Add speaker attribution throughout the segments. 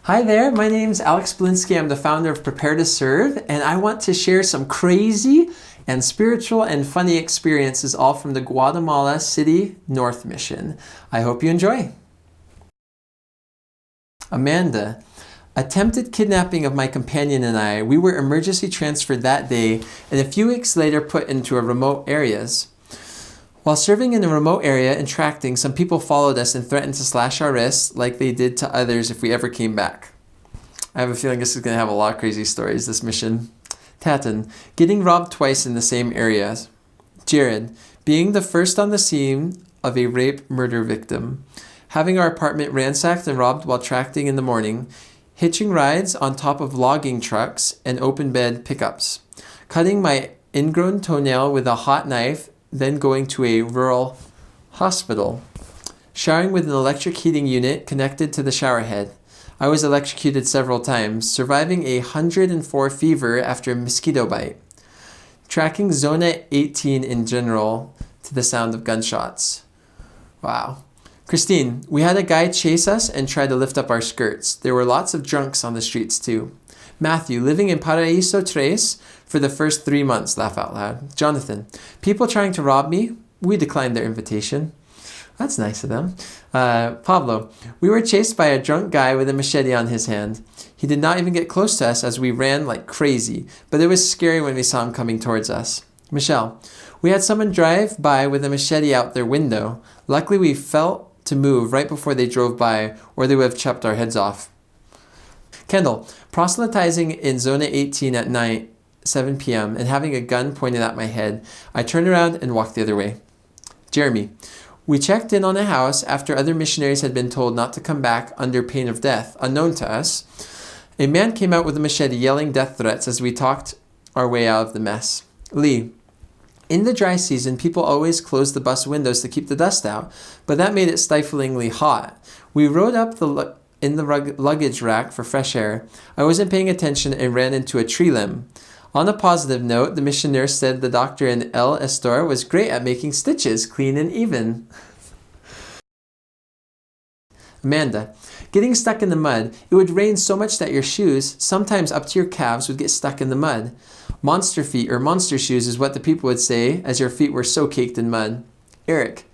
Speaker 1: Hi there, my name's Alex Blinsky. I'm the founder of Prepare to Serve, and I want to share some crazy and spiritual and funny experiences all from the Guatemala City North Mission. I hope you enjoy. Amanda. Attempted kidnapping of my companion and I. We were emergency transferred that day and a few weeks later put into remote areas. While serving in a remote area and tracting, some people followed us and threatened to slash our wrists like they did to others if we ever came back. I have a feeling this is going to have a lot of crazy stories, this mission. Tatin, getting robbed twice in the same areas. Jared, being the first on the scene of a rape murder victim. Having our apartment ransacked and robbed while tracting in the morning. Hitching rides on top of logging trucks and open bed pickups. Cutting my ingrown toenail with a hot knife, then going to a rural hospital. Showering with an electric heating unit connected to the shower head. I was electrocuted several times, surviving a 104 fever after a mosquito bite. Tracking Zona 18 in general to the sound of gunshots. Wow. Christine, we had a guy chase us and try to lift up our skirts. There were lots of drunks on the streets too. Matthew, living in Paraíso Tres for the first 3 months, laugh out loud. Jonathan, people trying to rob me, we declined their invitation. That's nice of them. Pablo, we were chased by a drunk guy with a machete on his hand. He did not even get close to us as we ran like crazy, but it was scary when we saw him coming towards us. Michelle, we had someone drive by with a machete out their window. Luckily we felt to move right before they drove by, or they would have chopped our heads off. Kendall, proselytizing in Zona 18 at night, 7 p.m., and having a gun pointed at my head, I turned around and walked the other way. Jeremy, we checked in on a house after other missionaries had been told not to come back under pain of death, unknown to us. A man came out with a machete yelling death threats as we talked our way out of the mess. Lee, in the dry season, people always close the bus windows to keep the dust out, but that made it stiflingly hot. We rode up in the luggage rack for fresh air. I wasn't paying attention and ran into a tree limb. On a positive note, the mission nurse said the doctor in El Estor was great at making stitches clean and even. Amanda, getting stuck in the mud. It would rain so much that your shoes, sometimes up to your calves, would get stuck in the mud. Monster feet or monster shoes is what the people would say, as your feet were so caked in mud. Eric,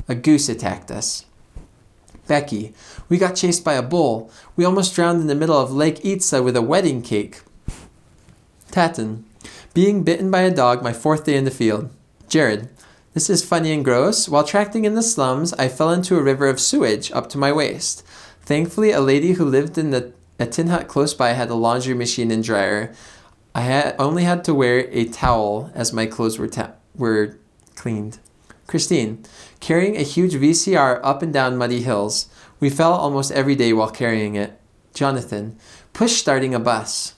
Speaker 1: a goose attacked us. Becky, we got chased by a bull. We almost drowned in the middle of Lake Itza with a wedding cake. Tatin, being bitten by a dog my 4th day in the field. Jared, this is funny and gross. While tracting in the slums, I fell into a river of sewage up to my waist. Thankfully, a lady who lived in a tin hut close by had a laundry machine and dryer. I only had to wear a towel as my clothes were cleaned. Christine, carrying a huge VCR up and down muddy hills. We fell almost every day while carrying it. Jonathan, push starting a bus.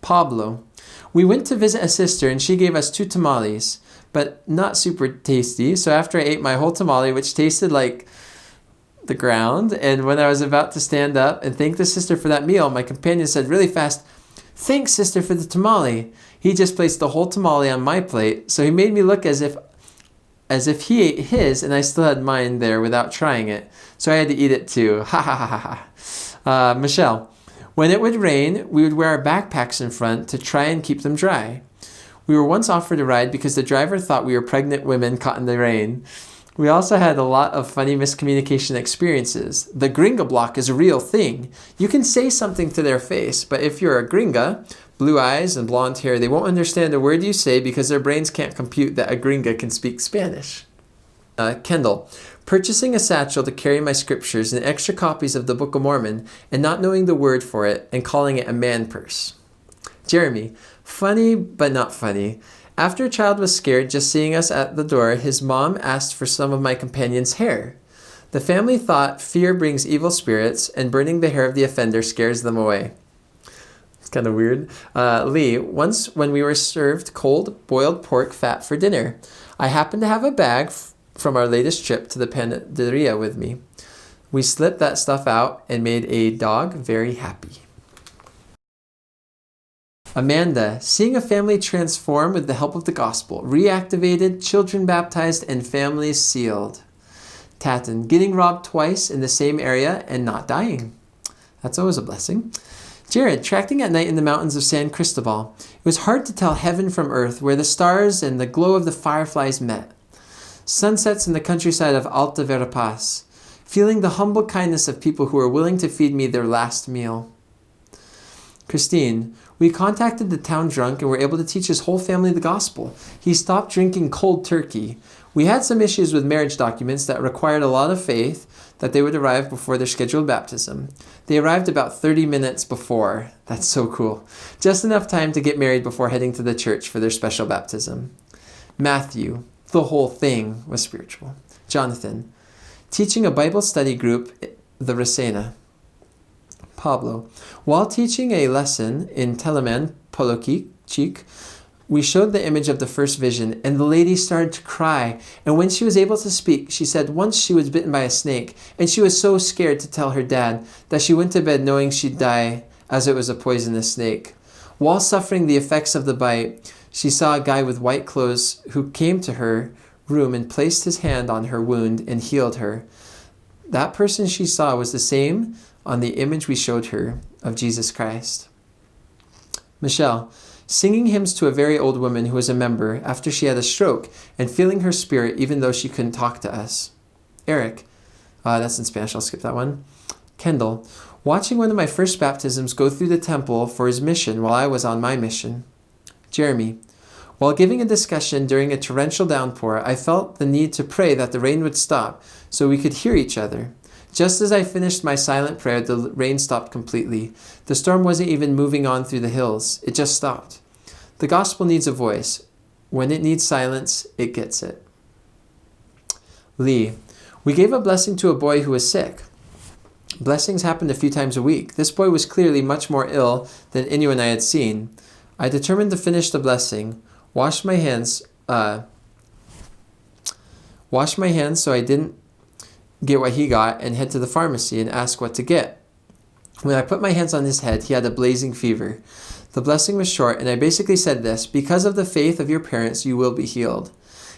Speaker 1: Pablo, we went to visit a sister and she gave us 2 tamales, but not super tasty. So after I ate my whole tamale, which tasted like the ground, and when I was about to stand up and thank the sister for that meal, my companion said really fast, "Thanks, sister, for the tamale." He just placed the whole tamale on my plate, so he made me look as if he ate his and I still had mine there without trying it. So I had to eat it too. Ha ha ha ha ha. Michelle, when it would rain, we would wear our backpacks in front to try and keep them dry. We were once offered a ride because the driver thought we were pregnant women caught in the rain. We also had a lot of funny miscommunication experiences. The gringa block is a real thing. You can say something to their face, but if you're a gringa, blue eyes and blonde hair, they won't understand a word you say because their brains can't compute that a gringa can speak Spanish. Kendall, purchasing a satchel to carry my scriptures and extra copies of the Book of Mormon and not knowing the word for it and calling it a man purse. Jeremy, funny but not funny. After a child was scared just seeing us at the door, his mom asked for some of my companion's hair. The family thought fear brings evil spirits and burning the hair of the offender scares them away. It's kind of weird. Lee, once when we were served cold boiled pork fat for dinner, I happened to have a bag from our latest trip to the panaderia with me. We slipped that stuff out and made a dog very happy. Amanda, seeing a family transform with the help of the gospel, reactivated, children baptized, and families sealed. Tatin, getting robbed twice in the same area and not dying. That's always a blessing. Jared, tracking at night in the mountains of San Cristobal. It was hard to tell heaven from earth, where the stars and the glow of the fireflies met. Sunsets in the countryside of Alta Verapaz. Feeling the humble kindness of people who were willing to feed me their last meal. Christine, we contacted the town drunk and were able to teach his whole family the gospel. He stopped drinking cold turkey. We had some issues with marriage documents that required a lot of faith that they would arrive before their scheduled baptism. They arrived about 30 minutes before. That's so cool. Just enough time to get married before heading to the church for their special baptism. Matthew, the whole thing was spiritual. Jonathan, teaching a Bible study group, the Resena. Pablo, while teaching a lesson in Teleman, Polochic, we showed the image of the first vision, and the lady started to cry. And when she was able to speak, she said once she was bitten by a snake, and she was so scared to tell her dad that she went to bed knowing she'd die as it was a poisonous snake. While suffering the effects of the bite, she saw a guy with white clothes who came to her room and placed his hand on her wound and healed her. That person she saw was the same on the image we showed her of Jesus Christ. Michelle, singing hymns to a very old woman who was a member after she had a stroke and feeling her spirit even though she couldn't talk to us. Eric, that's in Spanish, I'll skip that one. Kendall, watching one of my first baptisms go through the temple for his mission while I was on my mission. Jeremy, while giving a discussion during a torrential downpour, I felt the need to pray that the rain would stop so we could hear each other. Just as I finished my silent prayer, the rain stopped completely. The storm wasn't even moving on through the hills. It just stopped. The gospel needs a voice. When it needs silence, it gets it. Lee, we gave a blessing to a boy who was sick. Blessings happened a few times a week. This boy was clearly much more ill than anyone I had seen. I determined to finish the blessing, wash my hands so I didn't get what he got, and head to the pharmacy and ask what to get. When I put my hands on his head, he had a blazing fever. The blessing was short, and I basically said this: because of the faith of your parents, you will be healed.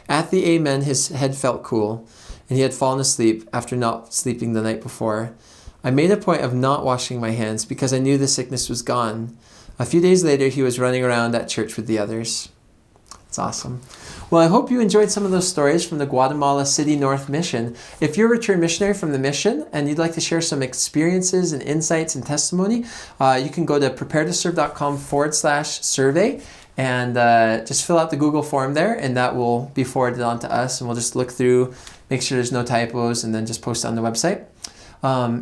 Speaker 1: At the amen, his head felt cool, and he had fallen asleep after not sleeping the night before. I made a point of not washing my hands because I knew the sickness was gone. A few days later, he was running around at church with the others. It's awesome. Well, I hope you enjoyed some of those stories from the Guatemala City North Mission. If you're a return missionary from the mission and you'd like to share some experiences and insights and testimony, you can go to preparetoserve.com/survey and just fill out the Google form there, and that will be forwarded on to us, and we'll just look through, make sure there's no typos, and then just post it on the website.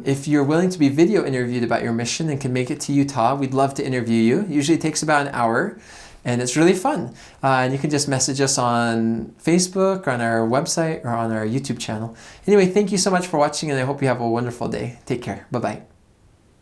Speaker 1: If you're willing to be video interviewed about your mission and can make it to Utah, we'd love to interview you. Usually it takes about an hour. And it's really fun. And you can just message us on Facebook, or on our website, or on our YouTube channel. Anyway, thank you so much for watching, and I hope you have a wonderful day. Take care. Bye-bye.